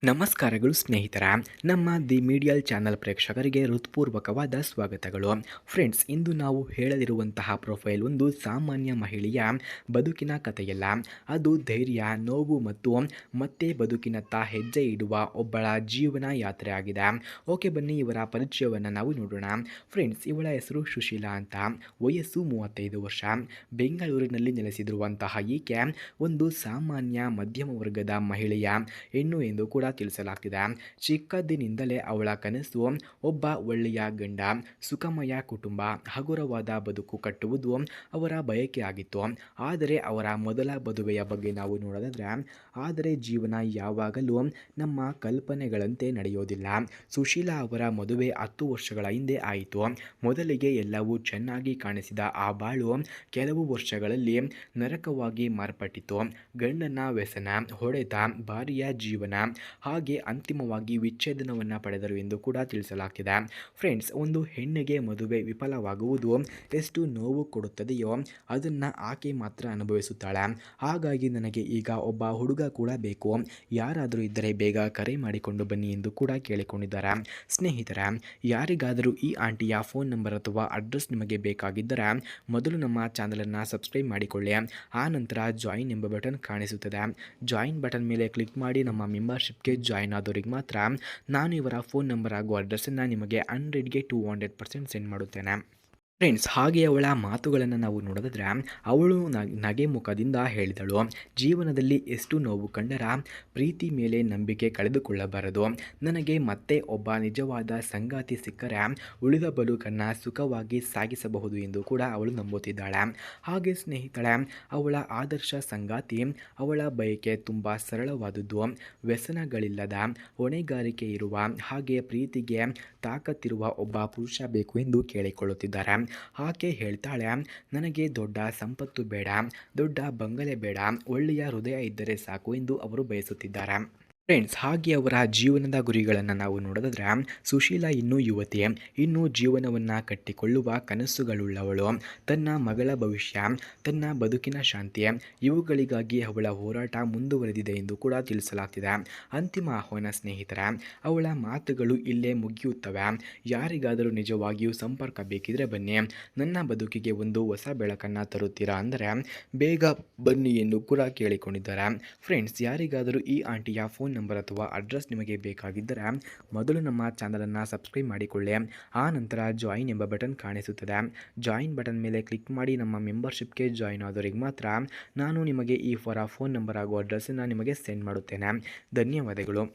ನಮಸ್ಕಾರಗಳು ಸ್ನೇಹಿತರ. ನಮ್ಮ ದಿ ಮೀಡಿಯಲ್ ಚಾನಲ್ ಪ್ರೇಕ್ಷಕರಿಗೆ ಹೃತ್ಪೂರ್ವಕವಾದ ಸ್ವಾಗತಗಳು. ಫ್ರೆಂಡ್ಸ್, ಇಂದು ನಾವು ಹೇಳಲಿರುವಂತಹ ಪ್ರೊಫೈಲ್ ಒಂದು ಸಾಮಾನ್ಯ ಮಹಿಳೆಯ ಬದುಕಿನ ಕಥೆಯಲ್ಲ. ಅದು ಧೈರ್ಯ, ನೋವು ಮತ್ತು ಮತ್ತೆ ಬದುಕಿನತ್ತ ಹೆಜ್ಜೆ ಇಡುವ ಒಬ್ಬಳ ಜೀವನ ಯಾತ್ರೆ ಆಗಿದೆ. ಓಕೆ, ಬನ್ನಿ ಇವರ ಪರಿಚಯವನ್ನು ನಾವು ನೋಡೋಣ. ಫ್ರೆಂಡ್ಸ್, ಇವಳ ಹೆಸರು ಸುಶೀಲಾ ಅಂತ. ವಯಸ್ಸು 35 ವರ್ಷ. ಬೆಂಗಳೂರಿನಲ್ಲಿ ನೆಲೆಸಿರುವಂತಹ ಈಕೆ ಒಂದು ಸಾಮಾನ್ಯ ಮಧ್ಯಮ ವರ್ಗದ ಮಹಿಳೆಯ ಹೆಣ್ಣು ಎಂದು ಕೂಡ ತಿಳಿಸಲಾಗ್ತಿದೆ. ಚಿಕ್ಕಂದಿನಿಂದಲೇ ಅವಳ ಕನಸು ಒಬ್ಬ ಒಳ್ಳೆಯ ಗಂಡ, ಸುಖಮಯ ಕುಟುಂಬ, ಹಗುರವಾದ ಬದುಕು ಕಟ್ಟುವುದು ಅವರ ಬಯಕೆಯಾಗಿತ್ತು. ಆದರೆ ಅವರ ಮೊದಲ ಮದುವೆಯ ಬಗ್ಗೆ ನಾವು ನೋಡೋದಾದ್ರೆ, ಆದರೆ ಜೀವನ ಯಾವಾಗಲೂ ನಮ್ಮ ಕಲ್ಪನೆಗಳಂತೆ ನಡೆಯೋದಿಲ್ಲ. ಸುಶೀಲಾ ಅವರ ಮದುವೆ 10 ವರ್ಷಗಳ ಹಿಂದೆ ಆಯಿತು. ಮೊದಲಿಗೆ ಎಲ್ಲವೂ ಚೆನ್ನಾಗಿ ಕಾಣಿಸಿದ ಆ ಬಾಳು ಕೆಲವು ವರ್ಷಗಳಲ್ಲಿ ನರಕವಾಗಿ ಮಾರ್ಪಟ್ಟಿತು. ಗಂಡನ ವ್ಯಸನ, ಹೊಡೆತ, ಭಾರ್ಯ ಜೀವನ, ಹಾಗೆ ಅಂತಿಮವಾಗಿ ವಿಚ್ಛೇದನವನ್ನು ಪಡೆದರು ಎಂದು ಕೂಡ ತಿಳಿಸಲಾಗ್ತಿದೆ. ಫ್ರೆಂಡ್ಸ್, ಒಂದು ಹೆಣ್ಣಿಗೆ ಮದುವೆ ವಿಫಲವಾಗುವುದು ಎಷ್ಟು ನೋವು ಕೊಡುತ್ತದೆಯೋ ಅದನ್ನು ಆಕೆ ಮಾತ್ರ ಅನುಭವಿಸುತ್ತಾಳೆ. ಹಾಗಾಗಿ ನನಗೆ ಈಗ ಒಬ್ಬ ಹುಡುಗ ಕೂಡ ಬೇಕು, ಯಾರಾದರೂ ಇದ್ದರೆ ಬೇಗ ಕರೆ ಮಾಡಿಕೊಂಡು ಬನ್ನಿ ಎಂದು ಕೂಡ ಕೇಳಿಕೊಂಡಿದ್ದಾರೆ. ಸ್ನೇಹಿತರೆ, ಯಾರಿಗಾದರೂ ಈ ಆಂಟಿಯ ಫೋನ್ ನಂಬರ್ ಅಥವಾ ಅಡ್ರೆಸ್ ನಿಮಗೆ ಬೇಕಾಗಿದ್ದರೆ ಮೊದಲು ನಮ್ಮ ಚಾನಲನ್ನು ಸಬ್ಸ್ಕ್ರೈಬ್ ಮಾಡಿಕೊಳ್ಳಿ. ಆ ನಂತರ ಜಾಯಿನ್ ಎಂಬ ಬಟನ್ ಕಾಣಿಸುತ್ತದೆ. ಜಾಯಿನ್ ಬಟನ್ ಮೇಲೆ ಕ್ಲಿಕ್ ಮಾಡಿ ನಮ್ಮ ಮೆಂಬರ್ಶಿಪ್ಗೆ ಜಾಯಿನ್ ಆದವರಿಗೆ ಮಾತ್ರ ನಾನು ಇವರ ಫೋನ್ ನಂಬರ್ ಹಾಗೂ ಅಡ್ರೆಸ್ಸನ್ನು ನಿಮಗೆ 100ಗೆ 200% ಸೆಂಡ್ ಮಾಡುತ್ತೇನೆ. ಫ್ರೆಂಡ್ಸ್, ಹಾಗೆ ಅವಳ ಮಾತುಗಳನ್ನು ನಾವು ನೋಡೋದಾದ್ರೆ, ಅವಳು ನಗೆ ಮುಖದಿಂದ ಹೇಳಿದಳು, ಜೀವನದಲ್ಲಿ ಎಷ್ಟು ನೋವು ಕಂಡರ ಪ್ರೀತಿ ಮೇಲೆ ನಂಬಿಕೆ ಕಳೆದುಕೊಳ್ಳಬಾರದು. ನನಗೆ ಮತ್ತೆ ಒಬ್ಬ ನಿಜವಾದ ಸಂಗಾತಿ ಸಿಕ್ಕರೆ ಉಳಿದ ಬದುಕನ್ನು ಸುಖವಾಗಿ ಸಾಗಿಸಬಹುದು ಎಂದು ಕೂಡ ಅವಳು ನಂಬುತ್ತಿದ್ದಾಳೆ. ಹಾಗೆ ಸ್ನೇಹಿತಳೆ, ಅವಳ ಆದರ್ಶ ಸಂಗಾತಿ, ಅವಳ ಬಯಕೆ ತುಂಬ ಸರಳವಾದದ್ದು. ವ್ಯಸನಗಳಿಲ್ಲದ, ಹೊಣೆಗಾರಿಕೆ ಇರುವ, ಹಾಗೆ ಪ್ರೀತಿಗೆ ತಾಕತ್ತಿರುವ ಒಬ್ಬ ಪುರುಷ ಬೇಕು ಎಂದು ಕೇಳಿಕೊಳ್ಳುತ್ತಿದ್ದಾರೆ. ಆಕೆ ಹೇಳ್ತಾಳೆ, ನನಗೆ ದೊಡ್ಡ ಸಂಪತ್ತು ಬೇಡ, ದೊಡ್ಡ ಬಂಗಲೆ ಬೇಡ, ಒಳ್ಳೆಯ ಹೃದಯ ಇದ್ದರೆ ಸಾಕು ಎಂದು ಅವರು ಬಯಸುತ್ತಿದ್ದಾರೆ. ಫ್ರೆಂಡ್ಸ್, ಹಾಗೆ ಅವರ ಜೀವನದ ಗುರಿಗಳನ್ನು ನಾವು ನೋಡೋದಾದ್ರೆ, ಸುಶೀಲಾ ಇನ್ನೂ ಯುವತಿ, ಇನ್ನೂ ಜೀವನವನ್ನು ಕಟ್ಟಿಕೊಳ್ಳುವ ಕನಸುಗಳುಳ್ಳವಳು. ತನ್ನ ಮಗಳ ಭವಿಷ್ಯ, ತನ್ನ ಬದುಕಿನ ಶಾಂತಿ, ಇವುಗಳಿಗಾಗಿ ಅವಳ ಹೋರಾಟ ಮುಂದುವರೆದಿದೆ ಎಂದು ಕೂಡ ತಿಳಿಸಲಾಗ್ತಿದೆ. ಅಂತಿಮ ಆಹ್ವಾನ ಸ್ನೇಹಿತರೆ, ಅವಳ ಮಾತುಗಳು ಇಲ್ಲೇ ಮುಗಿಯುತ್ತವೆ. ಯಾರಿಗಾದರೂ ನಿಜವಾಗಿಯೂ ಸಂಪರ್ಕ ಬೇಕಿದ್ರೆ ಬನ್ನಿ, ನನ್ನ ಬದುಕಿಗೆ ಒಂದು ಹೊಸ ಬೆಳಕನ್ನು ತರುತ್ತೀರಾ ಅಂದರೆ ಬೇಗ ಬನ್ನಿ ಎಂದು ಕೂಡ ಕೇಳಿಕೊಂಡಿದ್ದಾರೆ. ಫ್ರೆಂಡ್ಸ್, ಯಾರಿಗಾದರೂ ಈ ಆಂಟಿಯ ಫೋನ್ ನಂಬರ್ ಅಥವಾ ಅಡ್ರೆಸ್ ನಿಮಗೆ ಬೇಕಾಗಿದ್ದರೆ ಮೊದಲು ನಮ್ಮ ಚಾನಲನ್ನು ಸಬ್ಸ್ಕ್ರೈಬ್ ಮಾಡಿಕೊಳ್ಳಿ. ಆ ನಂತರ ಜಾಯಿನ್ ಎಂಬ ಬಟನ್ ಕಾಣಿಸುತ್ತದೆ. ಜಾಯಿನ್ ಬಟನ್ ಮೇಲೆ ಕ್ಲಿಕ್ ಮಾಡಿ ನಮ್ಮ ಮೆಂಬರ್ಶಿಪ್ಗೆ ಜಾಯಿನ್ ಆದವರಿಗೆ ಮಾತ್ರ ನಾನು ನಿಮಗೆ ಈ ಫೋನ್ ನಂಬರ್ ಹಾಗೂ ಅಡ್ರೆಸ್ಸನ್ನು ನಿಮಗೆ ಸೆಂಡ್ ಮಾಡುತ್ತೇನೆ. ಧನ್ಯವಾದಗಳು.